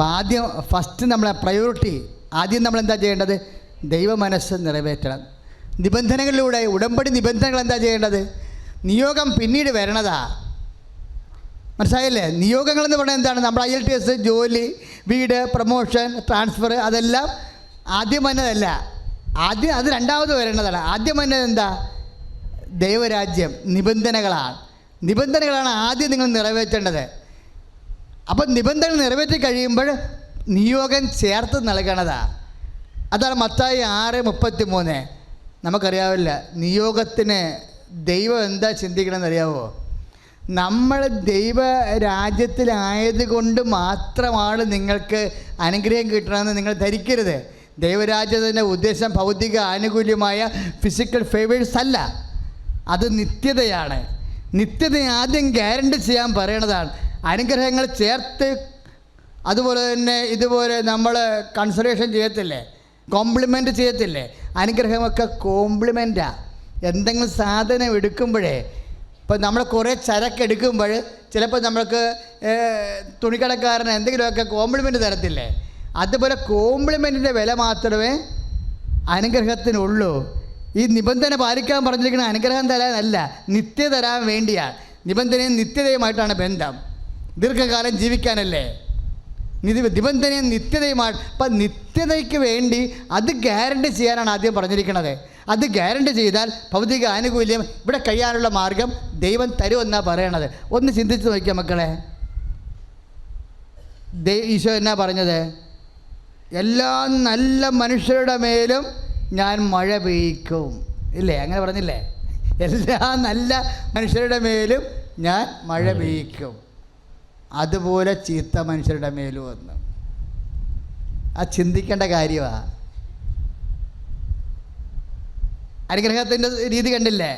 അപ്പം ഫസ്റ്റ് നമ്മളെ പ്രയോറിറ്റി ആദ്യം നമ്മൾ എന്താ ചെയ്യേണ്ടത്? ദൈവ മനസ്സ് നിറവേറ്റണം. നിബന്ധനകളിലൂടെ ഉടമ്പടി നിബന്ധനകൾ എന്താ ചെയ്യേണ്ടത്? നിയോഗം പിന്നീട് വരണതാ. മനസ്സിലായില്ലേ? നിയോഗങ്ങളെന്ന് പറഞ്ഞാൽ എന്താണ്? നമ്മുടെ IELTS, ജോലി, വീട്, പ്രൊമോഷൻ, ട്രാൻസ്ഫർ, അതെല്ലാം ആദ്യം വന്നതല്ല. അത് രണ്ടാമത് വരേണ്ടതാണ്. ആദ്യം വന്നത് എന്താ? ദൈവരാജ്യം, നിബന്ധനകളാണ് ആദ്യം നിങ്ങൾ നിറവേറ്റേണ്ടത്. അപ്പം നിബന്ധനകൾ നിറവേറ്റി കഴിയുമ്പോൾ നിയോഗം ചേർത്ത് നൽകണതാണ്. അതാണ് മത്തായി 6:33. നമുക്കറിയാവില്ല നിയോഗത്തിന് ദൈവം എന്താ ചിന്തിക്കണമെന്ന് അറിയാവോ? നമ്മൾ ദൈവരാജ്യത്തിലായതുകൊണ്ട് മാത്രമാണ് നിങ്ങൾക്ക് അനുഗ്രഹം കിട്ടണമെന്ന് നിങ്ങൾ ധരിക്കരുത്. ദൈവരാജ്യത്തിൻ്റെ ഉദ്ദേശം ഭൗതിക ആനുകൂല്യമായ ഫിസിക്കൽ ഫേവേഴ്സ് അല്ല, അത് നിത്യതയാണ്. നിത്യത ആദ്യം ഗ്യാരണ്ടി ചെയ്യാൻ പറയണതാണ്. അനുഗ്രഹങ്ങൾ ചേർത്ത് അതുപോലെ തന്നെ ഇതുപോലെ നമ്മൾ കൺസിഡറേഷൻ ചെയ്യത്തില്ലേ, കോംപ്ലിമെൻറ്റ് ചെയ്യത്തില്ലേ? അനുഗ്രഹമൊക്കെ കോംപ്ലിമെൻറ്റാണ്. എന്തെങ്കിലും സാധനം എടുക്കുമ്പോഴേ, ഇപ്പം നമ്മൾ കുറേ ചരക്ക് എടുക്കുമ്പോൾ ചിലപ്പോൾ നമ്മൾക്ക് തുണിക്കടക്കാരന് എന്തെങ്കിലുമൊക്കെ കോംപ്ലിമെൻറ്റ് തരത്തില്ലേ? അതുപോലെ കോംപ്ലിമെൻറ്റിൻ്റെ വില മാത്രമേ അനുഗ്രഹത്തിനുള്ളൂ. ഈ നിബന്ധന പാലിക്കാൻ പറഞ്ഞിരിക്കുന്ന അനുഗ്രഹം തരാനല്ല, നിത്യ തരാൻ വേണ്ടിയാണ്. നിബന്ധനയും നിത്യതയുമായിട്ടാണ് ബന്ധം. ദീർഘകാലം ജീവിക്കാനല്ലേ നിബന്ധനയും നിത്യതയുമാണ്. അപ്പം നിത്യതയ്ക്ക് വേണ്ടി അത് ഗ്യാരണ്ടി ചെയ്യാനാണ് ആദ്യം പറഞ്ഞിരിക്കുന്നത്. അത് ഗ്യാരണ്ടി ചെയ്താൽ ഭൗതിക ആനുകൂല്യം ഇവിടെ കഴിയാനുള്ള മാർഗം ദൈവം തരുമെന്നാണ് പറയണത്. ഒന്ന് ചിന്തിച്ച് നോക്കിയാൽ മക്കളെ, ഈശോ എന്നാ പറഞ്ഞത്? എല്ലാ നല്ല മനുഷ്യരുടെ മേലും ഞാൻ മഴ പെയ്യിക്കും, ഇല്ലേ? അങ്ങനെ പറഞ്ഞില്ലേ? എല്ലാ നല്ല മനുഷ്യരുടെ മേലും ഞാൻ മഴ പെയ്യിക്കും, അതുപോലെ ചീത്ത മനുഷ്യരുടെ മേലും വന്നു. ആ ചിന്തിക്കേണ്ട കാര്യമാണ്. അനുഗ്രഹത്തിൻ്റെ രീതി കണ്ടില്ലേ?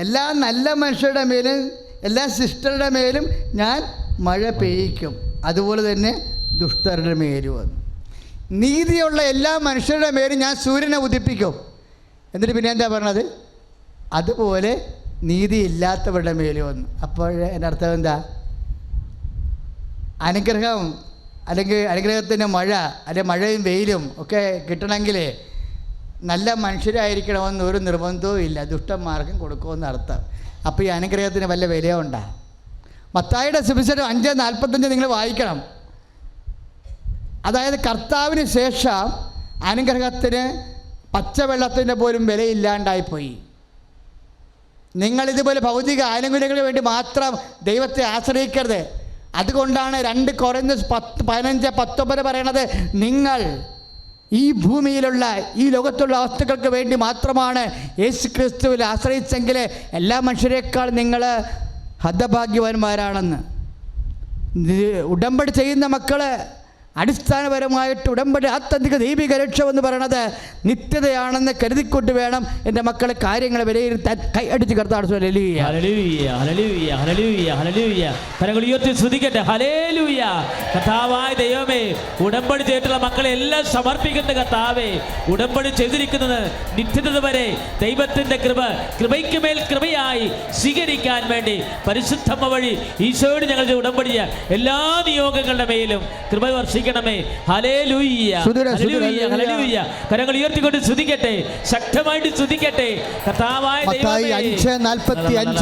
എല്ലാ നല്ല മനുഷ്യരുടെ മേലും എല്ലാ സിസ്റ്ററുടെ മേലും ഞാൻ മഴ പെയ്യിക്കും, അതുപോലെ തന്നെ ദുഷ്ടരുടെ മേലും വന്നു. നീതിയുള്ള എല്ലാ മനുഷ്യരുടെ മേലും ഞാൻ സൂര്യനെ ഉദിപ്പിക്കും. എന്നിട്ട് പിന്നെ എന്താ പറഞ്ഞത്? അതുപോലെ നീതിയില്ലാത്തവരുടെ മേലും വന്നു. അപ്പോൾ എൻ്റെ അർത്ഥം എന്താ? അനുഗ്രഹം അല്ലെങ്കിൽ അനുഗ്രഹത്തിൻ്റെ മഴ അല്ലെങ്കിൽ മഴയും വെയിലും ഒക്കെ കിട്ടണമെങ്കിൽ നല്ല മനുഷ്യരായിരിക്കണമെന്ന് ഒരു നിർബന്ധവും ഇല്ല, ദുഷ്ടന്മാർക്കും കൊടുക്കുമെന്ന് അർത്ഥം. അപ്പോൾ ഈ അനുഗ്രഹത്തിന് വല്ല വിലയുണ്ടോ? മത്തായിയുടെ സുവിശേഷം 5:45 നിങ്ങൾ വായിക്കണം. അതായത് കർത്താവിന് ശേഷം അനുഗ്രഹത്തിന് പച്ചവെള്ളത്തിൻ്റെ പോലും വിലയില്ലാണ്ടായിപ്പോയി. നിങ്ങളിതുപോലെ ഭൗതിക ആനുകൂല്യങ്ങൾക്ക് വേണ്ടി മാത്രം ദൈവത്തെ ആശ്രയിക്കരുത്. അതുകൊണ്ടാണ് 2 കൊരിന്ത്യർ 15:19 പറയണത്, നിങ്ങൾ ഈ ഭൂമിയിലുള്ള ഈ ലോകത്തുള്ള വസ്തുക്കൾക്ക് വേണ്ടി മാത്രമാണ് യേശുക്രിസ്തുവിൽ ആശ്രയിച്ചെങ്കിൽ എല്ലാ മനുഷ്യരെക്കാൾ നിങ്ങൾ ഹതഭാഗ്യവാന്മാരാണെന്ന്. ഉടമ്പടി ചെയ്യുന്ന മക്കൾ അടിസ്ഥാനപരമായിട്ട് ഉടമ്പടി ആത്യന്തിക ദൈവിക ലക്ഷ്യം എന്ന് പറയുന്നത് നിത്യതയാണെന്ന് കരുതിക്കൊണ്ട് വേണം എൻ്റെ മക്കളെ കാര്യങ്ങൾ വിലയിരുത്താൻ. കൈ അടിച്ച് കർത്താവ് കർത്താവായ ദൈവമേ, ഉടമ്പടി ചെയ്തിട്ടുള്ള മക്കളെ എല്ലാം സമർപ്പിക്കുന്ന കർത്താവേ, ഉടമ്പടി ചെയ്തിരിക്കുന്നത് നിത്യത വരെ ദൈവത്തിൻ്റെ കൃപയ്ക്ക് മേൽ കൃപയായി സ്വീകരിക്കാൻ വേണ്ടി പരിശുദ്ധമ്മ വഴി ഈശോയോട് ഞങ്ങൾ ഉടമ്പടി എല്ലാ നിയോഗങ്ങളുടെ മേലും കൃപ വർഷിക്കണമേ. ഹല്ലേലൂയ, ഹല്ലേലൂയ, ഹല്ലേലൂയ. കരങ്ങൾ ഉയർത്തിക്കൊണ്ട് സ്തുതിക്കട്ടെ, ശക്തമായിട്ട് സ്തുതിക്കട്ടെ. കർത്താവായ ദൈവമേ, 5:45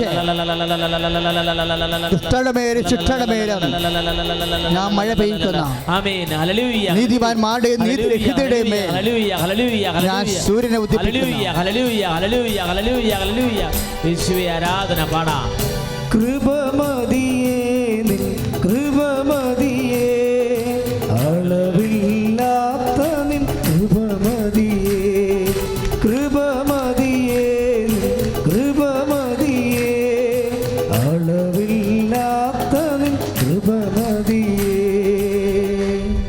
ഞാൻ മഴ പെയ്യുന്ന ആമേൻ. ഹല്ലേലൂയ. നീതിമാന്മാരുടെ നീതിയുടെ മേൽ ഹല്ലേലൂയ, ഹല്ലേലൂയ, ഞാൻ സൂര്യനെ ഉദിപ്പിക്കുന്നു. ഹല്ലേലൂയ, ഹല്ലേലൂയ, ഹല്ലേലൂയ, ഹല്ലേലൂയ. യേശുവേ ആരാധന പാടാം. കൃപമതിയേ നിൻ കൃപമതിയേ, അളവില്ലാത്ത നിൻ കൃപമതിയേ, കൃപമതിയേ നിൻ കൃപമതിയേ, അളവില്ലാത്ത നിൻ കൃപമതിയേ.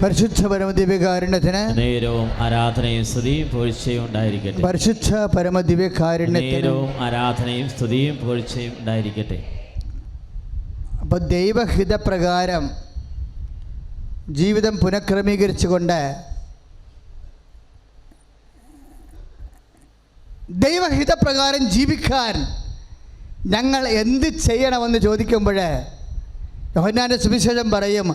പരിശുദ്ധ പരമദിവ്യകാരുണ്യത്തിന് നേരവും ആരാധനയും സ്തുതിയും പുകഴ്ചയും ഉണ്ടായിരിക്കട്ടെ. പരിശുദ്ധ പരമദിവ്യകാരുണ്യത്തിന് നേരവും ആരാധനയും സ്തുതിയും പുകഴ്ചയും ഉണ്ടായിരിക്കട്ടെ. അപ്പോൾ ദൈവഹിതപ്രകാരം ജീവിതം പുനഃക്രമീകരിച്ചുകൊണ്ട് ദൈവഹിതപ്രകാരം ജീവിക്കാൻ ഞങ്ങൾ എന്ത് ചെയ്യണമെന്ന് ചോദിക്കുമ്പോൾ യോഹന്നാന്റെ സുവിശേഷം പറയും,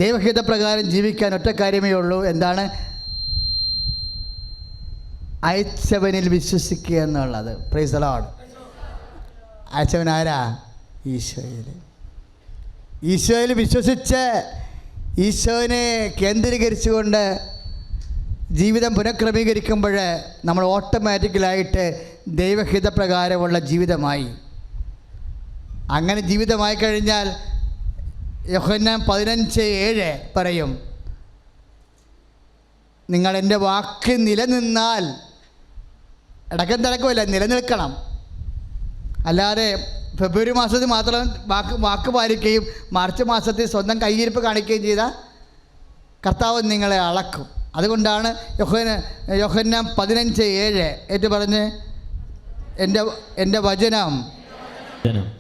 ദൈവഹിതപ്രകാരം ജീവിക്കാൻ ഒറ്റ കാര്യമേ ഉള്ളൂ. എന്താണ്? അയച്ചവനിൽ വിശ്വസിക്കുക എന്നുള്ളത്. Praise the Lord. അയച്ചവൻ ആരാ? ഈശോയിൽ വിശ്വസിച്ച് ഈശോനെ കേന്ദ്രീകരിച്ചുകൊണ്ട് ജീവിതം പുനഃക്രമീകരിക്കുമ്പോൾ നമ്മൾ ഓട്ടോമാറ്റിക്കലായിട്ട് ദൈവഹിതപ്രകാരമുള്ള ജീവിതമായി. അങ്ങനെ ജീവിതമായി കഴിഞ്ഞാൽ യോഹന്നാൻ 15:7 പറയും, നിങ്ങൾ എൻ്റെ വാക്ക് നിലനിന്നാൽ, ഇടയ്ക്കും തിടക്കുമല്ല, നിലനിൽക്കണം. അല്ലാതെ ഫെബ്രുവരി മാസത്തിൽ മാത്രം വാക്ക് പാലിക്കുകയും മാർച്ച് മാസത്തിൽ സ്വന്തം കയ്യിരിപ്പ് കാണിക്കുകയും ചെയ്താൽ കർത്താവ് നിങ്ങളെ അളക്കും. അതുകൊണ്ടാണ് യോഹന്നാൻ 15:7 ഏറ്റു പറഞ്ഞ്, എൻ്റെ വചനം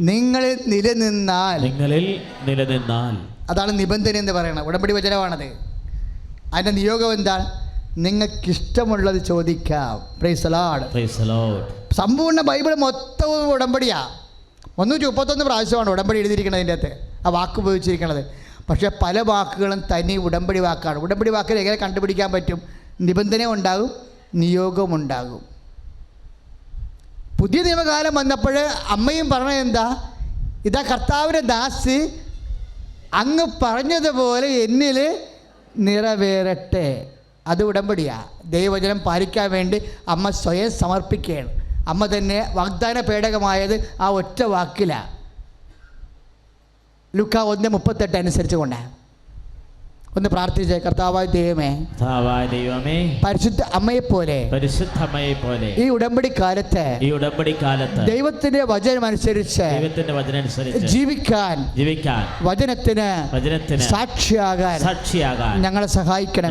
നിങ്ങളിൽ നിലനിന്നാൽ. അതാണ് നിബന്ധന എന്ന് പറയുന്നത്. ഉടമ്പടി വചനമാണത്. അതിൻ്റെ നിയോഗം എന്താണ്? നിങ്ങൾക്കിഷ്ടമുള്ളത് ചോദിക്കാം. Praise the Lord. സമ്പൂർണ്ണ ബൈബിൾ മൊത്തവും ഉടമ്പടിയാണ്. 131 പ്രാവശ്യമാണ് ഉടമ്പടി എഴുതിയിരിക്കുന്നത്. അതിൻ്റെ അകത്ത് ആ വാക്ക് ഉപയോഗിച്ചിരിക്കുന്നത്. പക്ഷേ പല വാക്കുകളും തനി ഉടമ്പടി വാക്കാണ്. ഉടമ്പടി വാക്കിൽ എങ്ങനെ കണ്ടുപിടിക്കാൻ പറ്റും? നിബന്ധന ഉണ്ടാകും, നിയോഗമുണ്ടാകും. പുതിയ നിയമകാലം വന്നപ്പോൾ അമ്മയും പറഞ്ഞത് എന്താ? ഇതാ കർത്താവിൻ്റെ ദാസി, അങ്ങ് പറഞ്ഞതുപോലെ എന്നിൽ നിറവേറട്ടെ. അത് ഉടമ്പടിയാണ്. ദൈവവചനം പാലിക്കാൻ വേണ്ടി അമ്മ സ്വയം സമർപ്പിക്കുകയാണ്. അമ്മ തന്നെ വാഗ്ദാന പേടകമായത് ആ ഒറ്റ വാക്കിലാണ്. ലൂക്കാ 1:38 അനുസരിച്ച് കൊണ്ടാണ്. ഒന്ന് പ്രാർത്ഥിച്ചേ. കർത്താവായ ദൈവമേ, പരിശുദ്ധ അമ്മയെപ്പോലെ ഈ ഉടമ്പടി കാലത്ത് ദൈവത്തിന്റെ വചനം അനുസരിച്ച് ജീവിക്കാൻ വചനത്തിന് സാക്ഷിയാകാൻ ഞങ്ങളെ സഹായിക്കണം.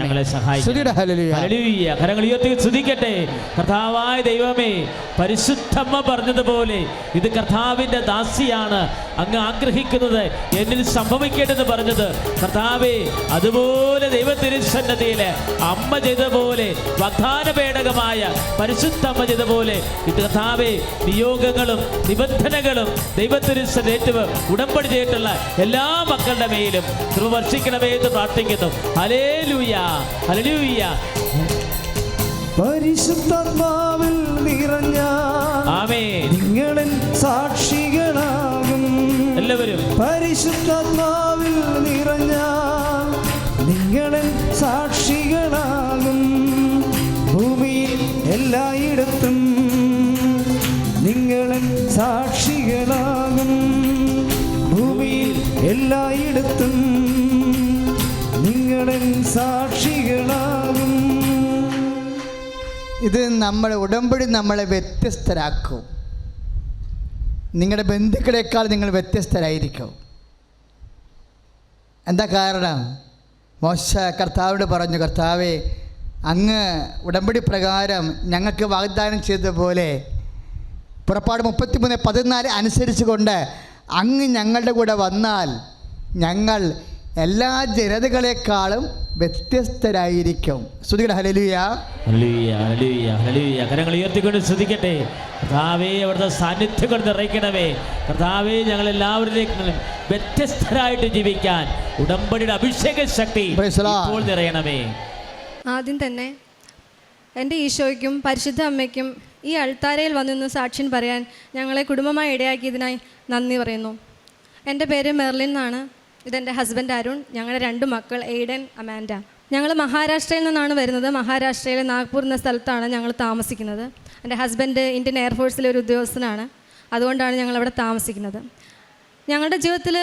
കരങ്ങൾ ഉയർത്തി സ്തുതിക്കട്ടെ. കർത്താവായ ദൈവമേ, പരിശുദ്ധമ്മ പറഞ്ഞതുപോലെ ഇത് കർത്താവിന്റെ ദാസിയാണ്, അങ്ങ് ആഗ്രഹിക്കുന്നത് എന്നിൽ സംഭവിക്കേണ്ടത് പറഞ്ഞത് കർത്താവേ, അതുപോലെ ദൈവത്തിരുസന്നതിയിൽ അമ്മ ചെയ്തപോലെ വാഗ്ദാന പേടകമായ പരിശുദ്ധമ്മ ചെയ്തപോലെ ഇത് കർത്താവേ, നിയോഗങ്ങളും നിബന്ധനകളും ദൈവത്തിരുസന്നേറ്റ് ഉടമ്പടി ചെയ്തിട്ടുള്ള എല്ലാ മക്കളുടെ മേലും കൃപ വർഷിക്കണമേ എന്ന് പ്രാർത്ഥിക്കുന്നു. Hallelujah, hallelujah. പരിശുദ്ധാത്മാവിൽ നിറഞ്ഞ ആമേൻ നിങ്ങളിൽ സാക്ഷികളാകും. എല്ലാവരും പരിശുദ്ധാത്മാവിൽ നിറഞ്ഞ നിങ്ങളിൽ സാക്ഷികളാകും. ഭൂമിയിൽ എല്ലായിടത്തും നിങ്ങളിൽ സാക്ഷികളാകും. ഭൂമിയിൽ എല്ലായിടത്തും നിങ്ങളിൽ സാക്ഷികളാകും. ഇത് നമ്മുടെ ഉടമ്പടി നമ്മളെ വ്യത്യസ്തരാക്കും. നിങ്ങളുടെ ബന്ധുക്കളെക്കാൾ നിങ്ങൾ വ്യത്യസ്തരായിരിക്കും. എന്താ കാരണം? മോശെ കർത്താവിനോട് പറഞ്ഞു, കർത്താവേ, അങ്ങ് ഉടമ്പടി പ്രകാരം ഞങ്ങൾക്ക് വാഗ്ദാനം ചെയ്തതുപോലെ പുറപ്പാട് 33:14 അനുസരിച്ച് കൊണ്ട് അങ്ങ് ഞങ്ങളുടെ കൂടെ വന്നാൽ ഞങ്ങൾ എല്ലാ ജനതകളെക്കാളും വ്യത്യസ്തരായിരിക്കും. സ്തുതിക്കട്ടെ. ഹല്ലേലൂയ, ഹല്ലേലൂയ, ഹല്ലേലൂയ, ഹല്ലേലൂയ. കരങ്ങൾ ഉയർത്തിക്കൊണ്ട് സ്തുതിക്കട്ടെ. കർത്താവേ, അവിടുത്തെ സാന്നിധ്യം കൊണ്ട് നിറയ്ക്കണമേ. കർത്താവേ, ഞങ്ങൾ എല്ലാവരിലേക്കും വ്യത്യസ്തരായിട്ട് ജീവിക്കാൻ ഉടമ്പടിയുടെ അഭിഷേക ശക്തി ഇപ്പോൾ നിറയണമേ. ആദ്യം തന്നെ എൻ്റെ ഈശോയ്ക്കും പരിശുദ്ധ അമ്മയ്ക്കും ഈ അൾത്താരയിൽ വന്നിരുന്ന് സാക്ഷ്യം പറയാൻ ഞങ്ങളെ കുടുംബമായി ഇടയാക്കിയതിനായി നന്ദി പറയുന്നു. എൻ്റെ പേര് മെർലിൻ എന്നാണ്. ഇതെൻ്റെ ഹസ്ബൻഡ് അരുൺ. ഞങ്ങളുടെ 2 മക്കൾ എയ്ഡൻ, അമാൻഡ. ഞങ്ങൾ മഹാരാഷ്ട്രയിൽ നിന്നാണ് വരുന്നത്. മഹാരാഷ്ട്രയിലെ നാഗ്പൂർ എന്ന സ്ഥലത്താണ് ഞങ്ങൾ താമസിക്കുന്നത്. എൻ്റെ ഹസ്ബൻഡ് ഇന്ത്യൻ എയർഫോഴ്സിലെ ഒരു ഉദ്യോഗസ്ഥനാണ്. അതുകൊണ്ടാണ് ഞങ്ങളവിടെ താമസിക്കുന്നത്. ഞങ്ങളുടെ ജീവിതത്തിൽ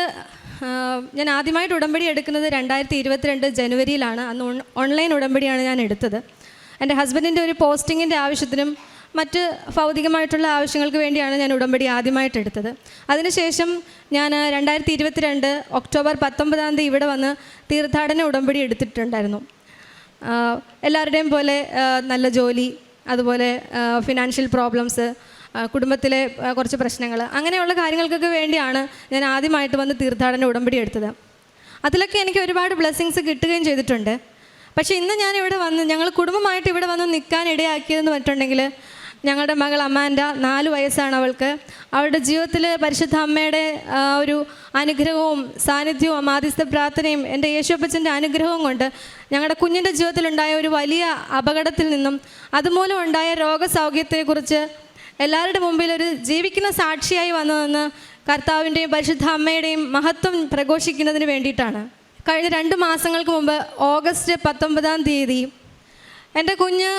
ഞാൻ ആദ്യമായിട്ട് ഉടമ്പടി എടുക്കുന്നത് 2022 ജനുവരിയിലാണ്. അന്ന് ഓൺലൈൻ ഉടമ്പടിയാണ് ഞാൻ എടുത്തത്. എൻ്റെ ഹസ്ബൻഡിൻ്റെ ഒരു പോസ്റ്റിങ്ങിൻ്റെ ആവശ്യത്തിനും മറ്റ് ഭൗതികമായിട്ടുള്ള ആവശ്യങ്ങൾക്ക് വേണ്ടിയാണ് ഞാൻ ഉടമ്പടി ആദ്യമായിട്ട് എടുത്തത്. അതിനുശേഷം ഞാൻ 2022 ഒക്ടോബർ 19 ഇവിടെ വന്ന് തീർത്ഥാടന ഉടമ്പടി എടുത്തിട്ടുണ്ടായിരുന്നു. എല്ലാവരുടെയും പോലെ നല്ല ജോലി, അതുപോലെ ഫിനാൻഷ്യൽ പ്രോബ്ലംസ്, കുടുംബത്തിലെ കുറച്ച് പ്രശ്നങ്ങൾ, അങ്ങനെയുള്ള കാര്യങ്ങൾക്കൊക്കെ വേണ്ടിയാണ് ഞാൻ ആദ്യമായിട്ട് വന്ന് തീർത്ഥാടന ഉടമ്പടി എടുത്തത്. അതിലൊക്കെ എനിക്ക് ഒരുപാട് ബ്ലെസ്സിങ്സ് കിട്ടുകയും ചെയ്തിട്ടുണ്ട്. പക്ഷേ ഇന്ന് ഞാൻ ഇവിടെ വന്ന് ഞങ്ങൾ കുടുംബമായിട്ട് ഇവിടെ വന്ന് നിൽക്കാൻ ഇടയാക്കിയതെന്ന് പറഞ്ഞിട്ടുണ്ടെങ്കിൽ ഞങ്ങളുടെ മകൾ അമാൻഡ 4 വയസ്സാണ് അവൾക്ക്. അവളുടെ ജീവിതത്തിൽ പരിശുദ്ധ അമ്മയുടെ ഒരു അനുഗ്രഹവും സാന്നിധ്യവും മാധ്യസ്ഥ പ്രാർത്ഥനയും എൻ്റെ യേശുപ്പച്ചൻ്റെ അനുഗ്രഹവും കൊണ്ട് ഞങ്ങളുടെ കുഞ്ഞിൻ്റെ ജീവിതത്തിലുണ്ടായ ഒരു വലിയ അപകടത്തിൽ നിന്നും അതുമൂലം ഉണ്ടായ രോഗസൗഖ്യത്തെക്കുറിച്ച് എല്ലാവരുടെ മുമ്പിൽ ഒരു ജീവിക്കുന്ന സാക്ഷിയായി വന്നതെന്ന് കർത്താവിൻ്റെയും പരിശുദ്ധ അമ്മയുടെയും മഹത്വം പ്രഘോഷിക്കുന്നതിന് വേണ്ടിയിട്ടാണ്. കഴിഞ്ഞ 2 മാസങ്ങൾക്ക് മുമ്പ് ഓഗസ്റ്റ് 19-ാം തീയതി എൻ്റെ കുഞ്ഞ്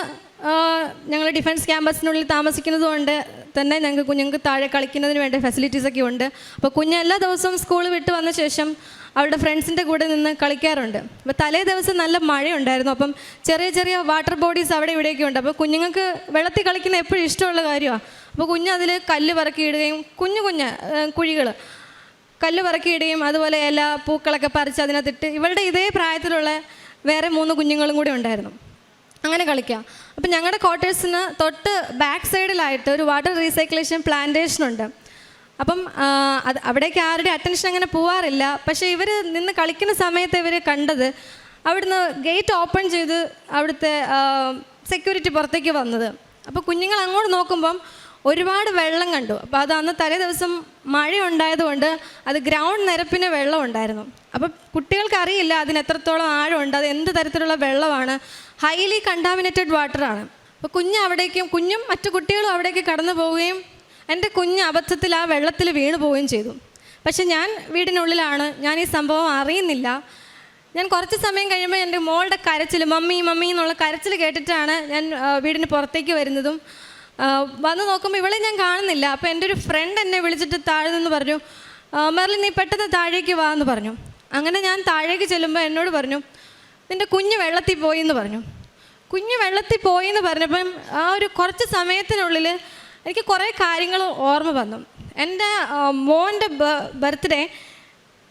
ഞങ്ങൾ ഡിഫൻസ് ക്യാമ്പസിനുള്ളിൽ താമസിക്കുന്നത് കൊണ്ട് തന്നെ കുഞ്ഞുങ്ങൾക്ക് താഴെ കളിക്കുന്നതിന് വേണ്ട ഫെസിലിറ്റീസൊക്കെ ഉണ്ട്. അപ്പോൾ കുഞ്ഞ് എല്ലാ ദിവസവും സ്കൂൾ വിട്ട് വന്ന ശേഷം അവളുടെ ഫ്രണ്ട്സിൻ്റെ കൂടെ നിന്ന് കളിക്കാറുണ്ട്. അപ്പോൾ തലേ ദിവസം നല്ല മഴയുണ്ടായിരുന്നു. അപ്പം ചെറിയ ചെറിയ വാട്ടർ ബോഡീസ് അവിടെ ഇവിടെയൊക്കെ ഉണ്ട്. അപ്പോൾ കുഞ്ഞുങ്ങൾക്ക് വെള്ളത്തിൽ കളിക്കുന്ന എപ്പോഴും ഇഷ്ടമുള്ള കാര്യമാണ്. അപ്പോൾ കുഞ്ഞ് അതിൽ കല്ല് പറക്കിയിടുകയും കുഞ്ഞു കുഴികൾ കല്ല് പറക്കിയിടുകയും അതുപോലെ ഇല പൂക്കളൊക്കെ പറിച്ച് അതിനകത്തിട്ട് ഇവളുടെ ഇതേ പ്രായത്തിലുള്ള വേറെ 3 കുഞ്ഞുങ്ങളും കൂടി ഉണ്ടായിരുന്നു. അങ്ങനെ കളിക്കാം. അപ്പം ഞങ്ങളുടെ ക്വാർട്ടേഴ്സിന് തൊട്ട് ബാക്ക് സൈഡിലായിട്ട് ഒരു വാട്ടർ റീസൈക്ലേഷൻ പ്ലാന്റേഷനുണ്ട്. അപ്പം അവിടേക്ക് ആരുടെ അറ്റൻഷൻ അങ്ങനെ പോവാറില്ല. പക്ഷേ ഇവർ നിന്ന് കളിക്കുന്ന സമയത്ത് ഇവർ കണ്ടത് അവിടുന്ന് ഗേറ്റ് ഓപ്പൺ ചെയ്ത് അവിടുത്തെ സെക്യൂരിറ്റി പുറത്തേക്ക് വന്നത്. അപ്പോൾ കുഞ്ഞുങ്ങൾ അങ്ങോട്ട് നോക്കുമ്പം ഒരുപാട് വെള്ളം കണ്ടു. അപ്പോൾ അത് അന്ന് തലേ ദിവസം മഴ ഉണ്ടായതുകൊണ്ട് അത് ഗ്രൗണ്ട് നിരപ്പിന് വെള്ളം ഉണ്ടായിരുന്നു. അപ്പോൾ കുട്ടികൾക്ക് അറിയില്ല അതിന് എത്രത്തോളം ആഴമുണ്ട്, അത് എന്ത് തരത്തിലുള്ള വെള്ളമാണ്. ഹൈലി കണ്ടാമിനേറ്റഡ് വാട്ടറാണ്. അപ്പോൾ കുഞ്ഞും മറ്റു കുട്ടികളും അവിടേക്ക് കടന്നു പോവുകയും എൻ്റെ കുഞ്ഞ് അബദ്ധത്തിൽ ആ വെള്ളത്തിൽ വീണു പോവുകയും ചെയ്തു. പക്ഷെ ഞാൻ വീടിനുള്ളിലാണ്, ഞാൻ ഈ സംഭവം അറിയുന്നില്ല. ഞാൻ കുറച്ച് സമയം കഴിയുമ്പോൾ എൻ്റെ മോളുടെ കരച്ചിൽ, മമ്മി മമ്മി എന്നുള്ള കരച്ചിൽ കേട്ടിട്ടാണ് ഞാൻ വീടിന് പുറത്തേക്ക് വരുന്നതും. വന്ന് നോക്കുമ്പോൾ ഇവളെ ഞാൻ കാണുന്നില്ല. അപ്പോൾ എൻ്റെ ഒരു ഫ്രണ്ട് എന്നെ വിളിച്ചിട്ട് താഴെ നിന്ന് പറഞ്ഞു, മെർലിൻ നീ പെട്ടെന്ന് താഴേക്ക് വാ എന്ന് പറഞ്ഞു. അങ്ങനെ ഞാൻ താഴേക്ക് ചെല്ലുമ്പോൾ എന്നോട് പറഞ്ഞു, നിൻ്റെ കുഞ്ഞ് വെള്ളത്തിൽ പോയി എന്ന് പറഞ്ഞു. കുഞ്ഞ് വെള്ളത്തിൽ പോയി എന്ന് പറഞ്ഞപ്പം ആ ഒരു കുറച്ച് സമയത്തിനുള്ളിൽ എനിക്ക് കുറേ കാര്യങ്ങൾ ഓർമ്മ വന്നു. എൻ്റെ മോൻ്റെ ബർത്ത്ഡേ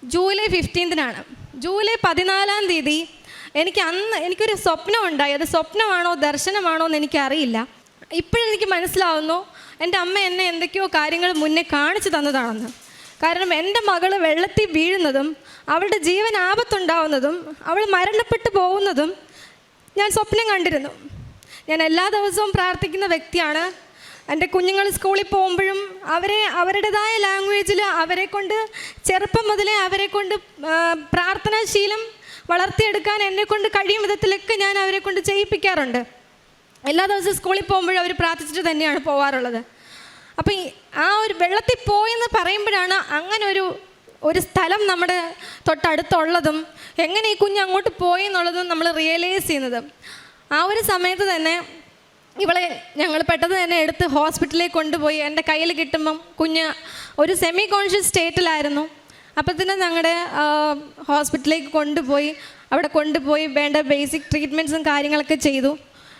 ജൂലൈ 15-നാണ്. ജൂലൈ 14-ാം തീയതി എനിക്കൊരു സ്വപ്നം ഉണ്ടായി. അത് സ്വപ്നമാണോ ദർശനമാണോ എന്ന് എനിക്കറിയില്ല. ഇപ്പോഴെനിക്ക് മനസ്സിലാവുന്നു എൻ്റെ അമ്മ എന്നെ എന്തൊക്കെയോ കാര്യങ്ങൾ മുന്നേ കാണിച്ചു തന്നതാണെന്ന്. കാരണം എൻ്റെ മകൾ വെള്ളത്തിൽ വീഴുന്നതും അവളുടെ ജീവൻ ആപത്തുണ്ടാവുന്നതും അവൾ മരണപ്പെട്ടു പോകുന്നതും ഞാൻ സ്വപ്നം കണ്ടിരുന്നു. ഞാൻ എല്ലാ ദിവസവും പ്രാർത്ഥിക്കുന്ന വ്യക്തിയാണ്. എൻ്റെ കുഞ്ഞുങ്ങൾ സ്കൂളിൽ പോകുമ്പോഴും അവരുടേതായ ലാംഗ്വേജിൽ അവരെ കൊണ്ട് ചെറുപ്പം മുതലേ അവരെ കൊണ്ട് പ്രാർത്ഥനാശീലം വളർത്തിയെടുക്കാൻ എന്നെ കൊണ്ട് കഴിയും വിധത്തിലൊക്കെ ഞാൻ അവരെ കൊണ്ട് ചെയ്യിപ്പിക്കാറുണ്ട്. എല്ലാ ദിവസവും സ്കൂളിൽ പോകുമ്പോഴും അവർ പ്രാർത്ഥിച്ചിട്ട് തന്നെയാണ് പോകാറുള്ളത്. അപ്പം ആ ഒരു വെള്ളത്തിൽ പോയെന്ന് പറയുമ്പോഴാണ് അങ്ങനെ ഒരു സ്ഥലം നമ്മുടെ തൊട്ടടുത്തുള്ളതും എങ്ങനെ ഈ കുഞ്ഞ് അങ്ങോട്ട് പോയി എന്നുള്ളതും നമ്മൾ റിയലൈസ് ചെയ്യുന്നത്. ആ ഒരു സമയത്ത് തന്നെ ഇവളെ ഞങ്ങൾ പെട്ടെന്ന് തന്നെ എടുത്ത് ഹോസ്പിറ്റലിലേക്ക് കൊണ്ടുപോയി. എൻ്റെ കയ്യിൽ കിട്ടുമ്പം കുഞ്ഞ് ഒരു സെമി കോൺഷ്യസ് സ്റ്റേറ്റിലായിരുന്നു. അപ്പോൾ തന്നെ ഞങ്ങളുടെ ഹോസ്പിറ്റലിലേക്ക് കൊണ്ടുപോയി വേണ്ട ബേസിക് ട്രീറ്റ്മെൻറ്റ്സും കാര്യങ്ങളൊക്കെ ചെയ്തു.